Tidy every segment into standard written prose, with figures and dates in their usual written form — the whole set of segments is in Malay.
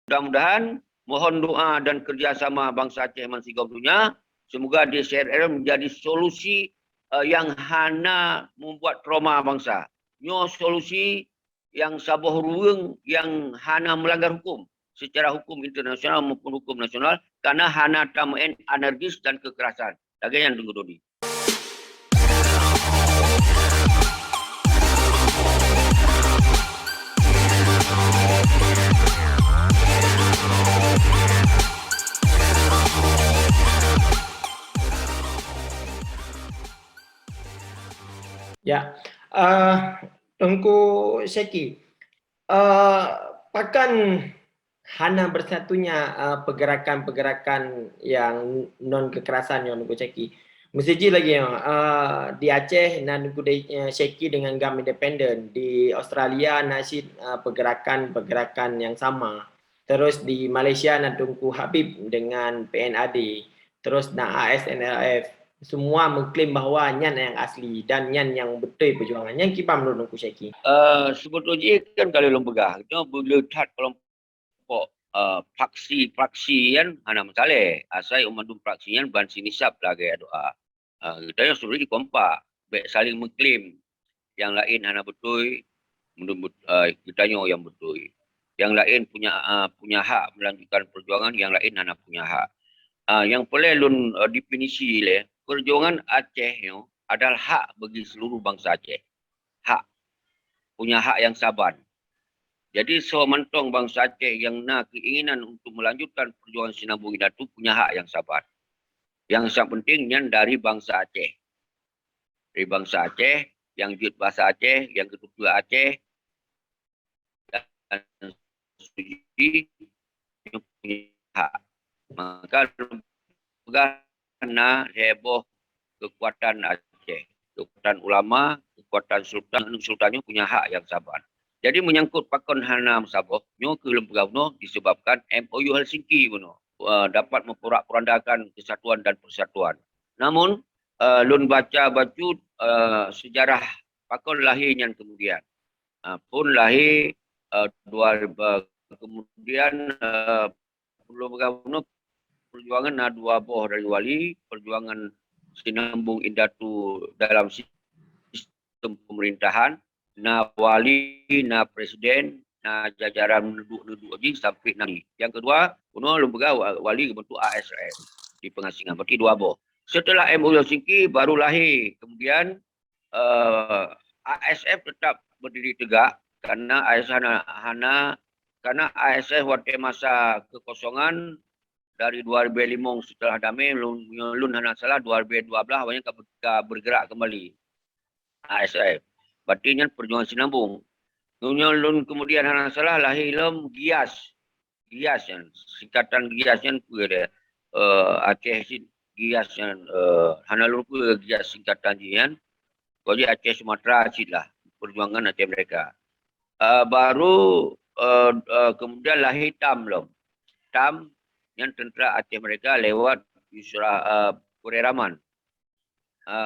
Mudah-mudahan mohon doa dan kerjasama bangsa Aceh Mansigau dunia. Semoga DCRR menjadi solusi yang hana membuat trauma bangsa. Nyo solusi yang sabuh ruang yang hana melanggar hukum secara hukum internasional maupun hukum nasional karena hana tamain anarkis dan kekerasan. Lagi yang tunggu dodi. Ya, Tengku Syeki, pakan hana bersatunya pergerakan-pergerakan yang non kekerasan yang Tengku Syeki. Mesti lagi di Aceh Tengku Syeki dengan GAM independen, di Australia nasi pergerakan-pergerakan yang sama. Terus di Malaysia Tengku Habib dengan PNAD, terus ASNLF. Semua mengklaim bahawa Nyan yang asli dan Nyan yang betul perjuangan. Yang kipam dulu Tengku Syeki. Sebetulnya kan kalau lembaga, bila lihat kelompok fraksi kan hana masalah. Asal umandum fraksi kan ban sinisap lagi doa. Kita yang suruh kompak, baik saling mengklaim. Yang lain hana betul, kita yang betul. Yang lain punya hak melanjutkan perjuangan, yang lain hana punya hak. Yang boleh lun definisi le, perjuangan Aceh adalah hak bagi seluruh bangsa Aceh. Hak. Punya hak yang saban. Jadi semantong bangsa Aceh yang nak keinginan untuk melanjutkan perjuangan Sinambung Indatu punya hak yang sabar. Yang sangat pentingnya dari bangsa Aceh. Dari bangsa Aceh, yang jut bahasa Aceh, yang ketua Aceh, dan suci punya hak. Maka karena heboh kekuatan Aceh, kekuatan ulama, kekuatan sultannya punya hak yang sabar. Jadi menyangkut pakon hana saboh, nyo ke lembaga uno disebabkan MOU Helsinki uno dapat memporak-porandakan kesatuan dan persatuan. Namun lun baca sejarah pakon lahirnya kemudian pun lahir kemudian lembaga uno perjuangan dua boh dari wali, perjuangan Sinambung Indatu dalam sistem pemerintahan, na wali, na presiden, na jajaran menuduk-nuduk lagi sampai nanti. Yang kedua, lembaga wali bentuk ASF di pengasingan. Berarti dua boh. Setelah MOU Helsinki baru lahir. Kemudian ASF tetap berdiri tegak karena ASF waktu masa kekosongan dari 2005 setelah damai lun hana salah 2012 awalnya bergerak kembali ASF. Berarti perjuangan Sinambung. Lun kemudian hana salah lahir GIAS. GIAS yang singkatan GIAS yang Aceh GIAS yang hana lun GIAS singkatan jian. Jadi Aceh Sumatera lah perjuangan Aceh mereka. Baru kemudian lahir TAM yang tentera Aceh mereka lewat Yusra Kureraman.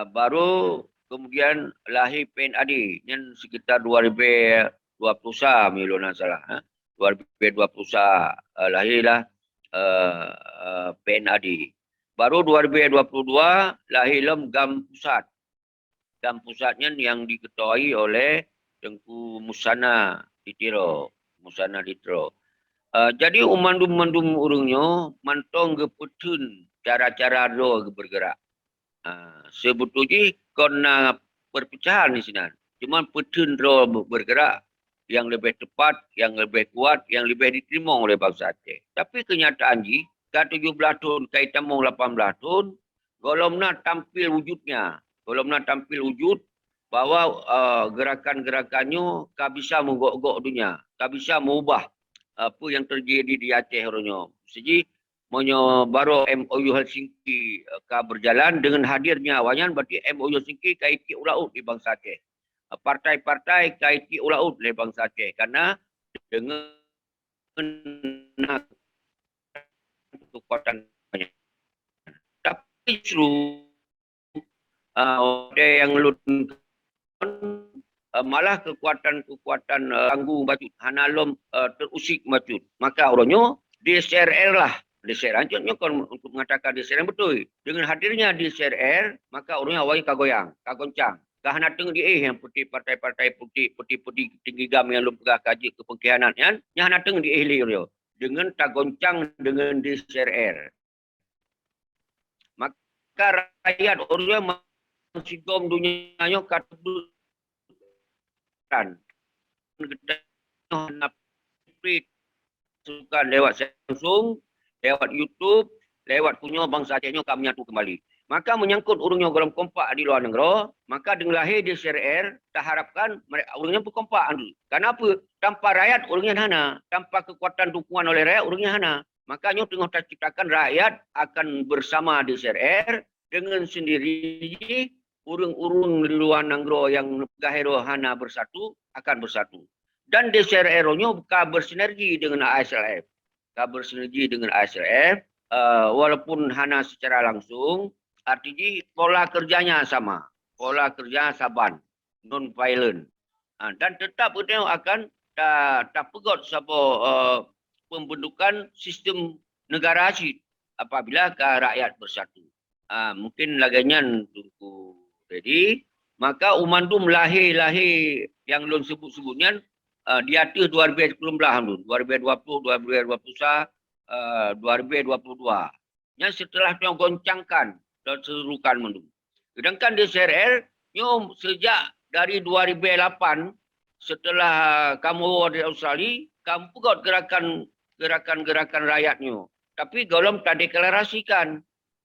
Baru kemudian lahir PNAD yang sekitar 2020 milona salah. 2020 lahirlah PNAD. Baru 2022 lahir GAM Pusat. GAM Pusatnya yang diketuai oleh Tengku Musana Ditiro. Jadi umandum-mandum urungnya mantong ke petun cara-cara do bergerak. Sebetulnya kena perpecahan di sini. Cuma petun do bergerak yang lebih tepat, yang lebih kuat, yang lebih diterima oleh bangsa Aceh. Tapi kenyataan ji, ke 17 tahun, kaitan 18 tahun, golomna tampil wujudnya. Golomna tampil wujud bahwa gerakan-gerakannya tak bisa menggok-gok dunia. Tak bisa mengubah apa yang terjadi di Aceh ronyo. Jadi baru MOU Helsinki berjalan dengan hadirnya awanyan berarti MOU Helsinki kaiti ulaut di bangsa Aceh. Partai-partai kaiti ulaut di bangsa Aceh karena dengan kekuatan banyak. Tapi justru yang malah kekuatan-kekuatan tangguh bacut hana lom terusik bacut. Maka orangnya DCRR lah. DCR hancurnya kan untuk mengatakan DCR yang betul. Dengan hadirnya DCRR, maka orangnya awalnya kagoyang, kagoncang. Kahana tengah dia yang putih partai-partai putih tinggi gam yang belum pernah kaji kepengkhianatan yang hana tengah dia dia dengan tagoncang dengan DCRR. Maka rakyat orangnya mensigom dunianya kata kan sukan lewat Samsung, lewat YouTube, lewat punya bangsa Acehnya kami nyatu kembali. Maka menyangkut urungnya dalam kompak di luar negara, maka dengan lahir di CRR, tak harapkan mereka urungnya berkompak. Kenapa? Tanpa rakyat urungnya hana, tanpa kekuatan dukungan oleh rakyat urungnya hana. Makanya tengah terciptakan rakyat akan bersama di CRR dengan sendiri urung-urung di luar negara yang gahero hana bersatu akan bersatu. Dan DCRR-nya bukan bersinergi dengan ASLF. Bukan bersinergi dengan ASLF, walaupun hana secara langsung, artinya pola kerjanya sama. Pola kerja saban, non-violent. Dan tetap kita akan tak pegot siapa pembentukan sistem negara asyik apabila rakyat bersatu. Mungkin laganya tunggu ready. Maka umandum lahir yang belum sebut-sebutnya di atas 2019 tu, 2020, 2021, 2022. Yang setelah tu goncangkan dan serukan mendung. Sedangkan di CRR, sejak dari 2008 setelah kamu di Australia, kamu pegot gerakan rakyatnya. Tapi belum tak deklarasikan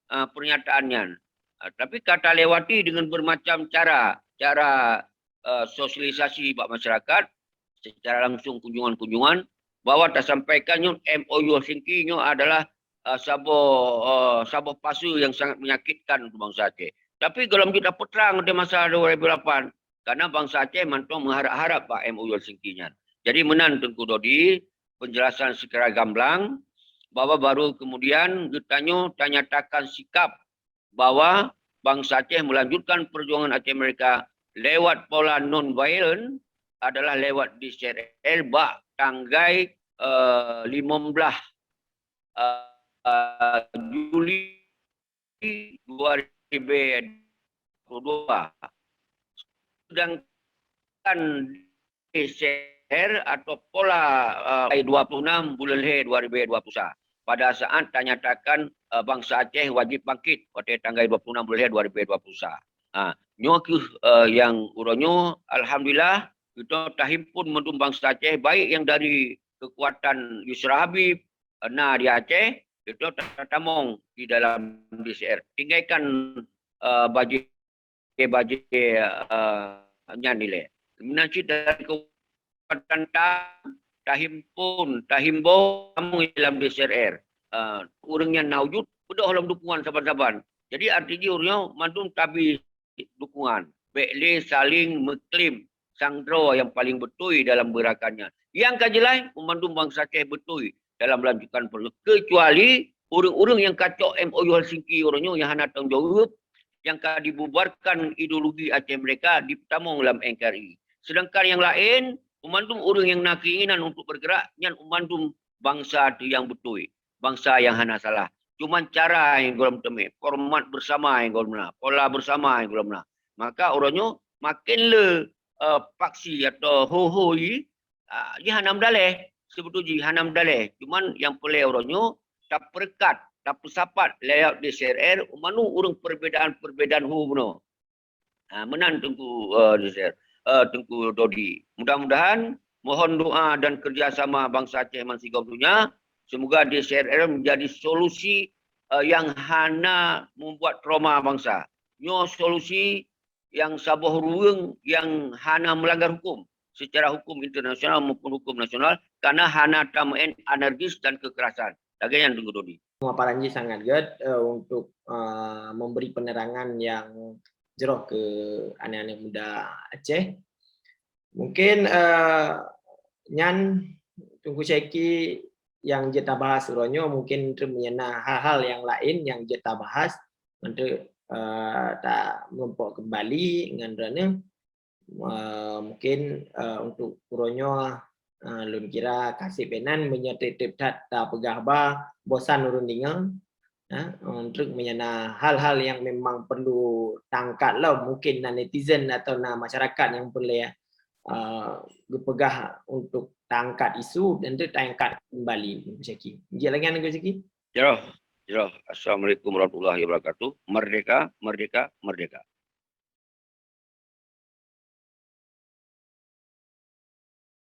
pernyataannya. Tapi kata lewati dengan bermacam cara sosialisasi buat masyarakat, secara langsung kunjungan-kunjungan, bahwa tersampaikannya MOU Helsinki adalah sabah pasu yang sangat menyakitkan untuk bangsa Aceh. Tapi kalau kita peterang di masa 2008, karena bangsa Aceh mantau mengharap-harap Pak MOU Helsinki-nya. Jadi menan Tengku Dodi, penjelasan secara gamblang, bahwa baru kemudian kita nyatakan sikap bahwa bangsa Aceh melanjutkan perjuangan Aceh mereka lewat pola non-violent adalah lewat DCRL bak tanggai 15 Juli 2022. Sedangkan DCR atau pola 26 bulan 2021. Pada saat nyatakan bangsa Aceh wajib bangkit pada tanggal 26 bulan 2021. Yang uronyo alhamdulillah kita tahimpun mendung bangsa Aceh baik yang dari kekuatan Yusra Habib di Aceh kita tatamong di dalam DCR. Tinggalkan bajet nilai. Nanti dari kekuatan tahimpun kamu dalam DCR. Urangnya naujud udah dalam dukungan saban-saban. Jadi artinya urangnya mandung tabi dukungan. Bekle saling mengklaim sangdro yang paling betul dalam gerakannya. Yang kaji lain memandung bangsa Aceh betul dalam melanjutkan perlu. Kecuali urang-urang yang kacau MOU Helsinki orangnya yang hana tanggungjawab yang dibubarkan ideologi Aceh mereka ditamong dalam NKRI. Sedangkan yang lain memandung orang yang nak keinginan untuk bergerak, yang memandung bangsa itu yang betul. Bangsa yang hana salah. Cuma cara yang golong temik. Format bersama yang golong nak. Pola bersama yang golong nak. Maka orangnya makin le paksi atau ho-ho ni, dia hanam daleh. Sebetulnya hanam daleh. Cuma yang pelai orangnya tak perekat, tak persapat layout di CRR, manu orang perbedaan ho benar. Menan Tengku DCR. Tengku Dodi. Mudah-mudahan mohon doa dan kerjasama bangsa Aceh Mansigau dunia. Semoga DCRR menjadi solusi yang hana membuat trauma bangsa. Nyo solusi yang sabah ruang yang hana melanggar hukum. Secara hukum internasional maupun hukum nasional. Karena hana tamain anarkis dan kekerasan. Dagaian Tengku Dodi. Pak Ranji sangat good untuk memberi penerangan yang jerok ke anak-anak muda Aceh. Mungkin nyan Tunggu Syeki yang kita bahas uronyo mungkin menyena hal-hal yang lain yang kita bahas untuk tak mempok kembali dengan mungkin untuk kuronyo lun kira kasih penan menyertai tip-tat ta pegah ba bosan urun tinggal untuk menyana hal-hal yang memang perlu tangkat lah mungkin netizen atau masyarakat yang boleh pegah untuk tangkat isu dan itu tangkat kembali Syeki. Dia lagi anak Syeki? Jero. Assalamualaikum warahmatullahi wabarakatuh. Merdeka, merdeka, merdeka.